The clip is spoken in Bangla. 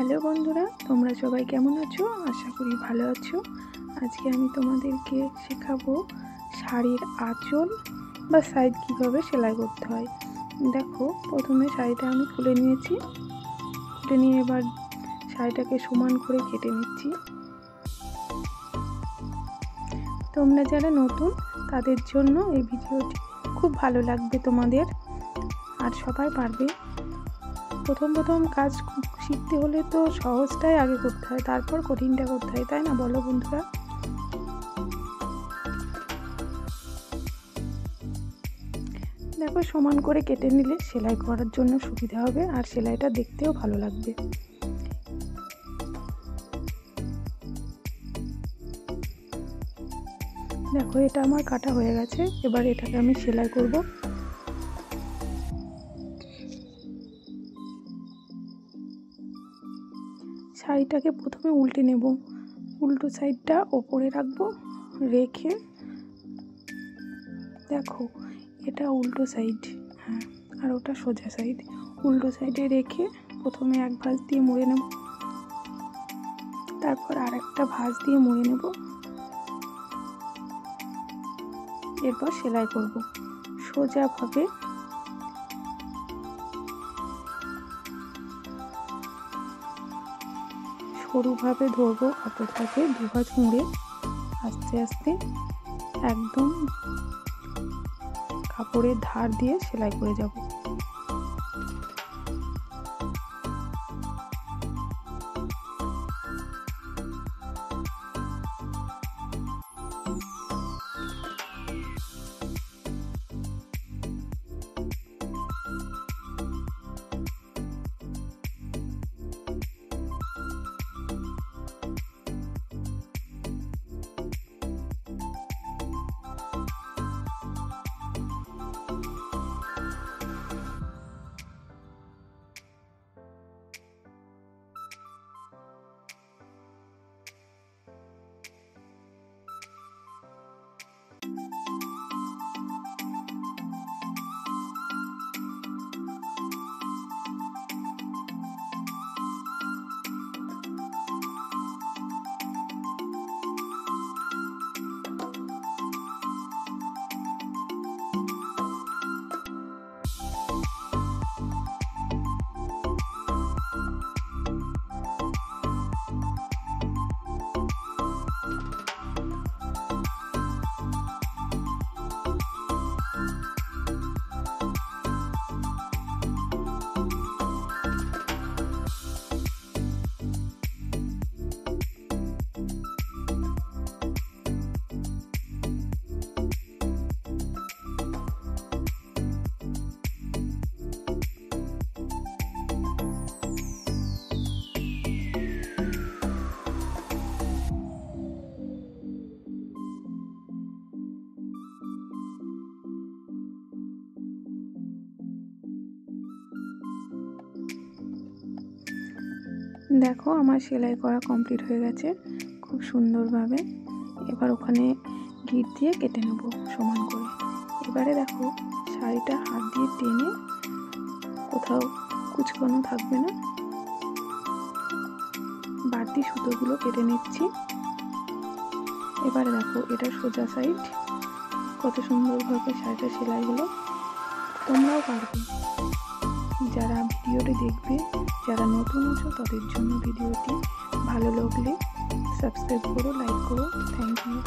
হ্যালো বন্ধুরা, তোমরা সবাই কেমন আছো? আশা করি ভালো আছো। আজকে আমি তোমাদেরকে শেখাবো শাড়ির আঁচল বা সাইড কীভাবে সেলাই করতে হয়। দেখো, প্রথমে শাড়িটা আমি খুলে নিয়েছি। খুলে নিয়ে এবার শাড়িটাকে সমান করে কেটে নিচ্ছি। তোমরা যারা নতুন তাদের জন্য এই ভিডিওটি খুব ভালো লাগবে তোমাদের, আর সবাই পারবে। প্রথম কাজ শিখতে হলে তো সহজটাই আগে করতে হয়, তারপর কঠিনটা করতে হয়, তাই না? বলো বন্ধুরা। দেখো, সমান করে কেটে নিলে সেলাই করার জন্য সুবিধা হবে, আর সেলাইটা দেখতেও ভালো লাগবে। দেখো, এটা আমার কাটা হয়ে গেছে। এবার এটাকে আমি সেলাই করব। শাড়িটাকে প্রথমে উল্টে নেব। উল্টো সাইডটা ওপরে রাখবো, রেখে দেখো এটা উল্টো সাইড, হ্যাঁ, আর ওটা সোজা সাইড। উল্টো সাইডে রেখে প্রথমে এক ভাঁজ দিয়ে মুড়ে নেব, তারপর আর একটা ভাঁজ দিয়ে মুড়ে নেব। এরপর সেলাই করব সোজাভাবে। সরুভাবে ধরবো কাপড়টাকে, দু ভাঁজ মুড়ে আস্তে আস্তে একদম কাপড়ের ধার দিয়ে সেলাই করে যাব। দেখো, আমার সেলাই করা কমপ্লিট হয়ে গেছে খুব সুন্দরভাবে। এবার ওখানে গিট দিয়ে কেটে নেব সমান করে। এবারে দেখো, শাড়িটা হাত দিয়ে টেনে কোথাও কুচকানো থাকবে না, বাড়তি সুতোগুলো কেটে নিচ্ছি। এবারে দেখো, এটা সোজা সাইড। কত সুন্দরভাবে শাড়িটা সেলাই হলো। তোমরাও পারবে। যারা ভিডিওটি দেখবে, যারা নতুন আছো তাদের জন্য ভিডিওটি ভালো লাগলে সাবস্ক্রাইব করো, লাইক করো। Thank you.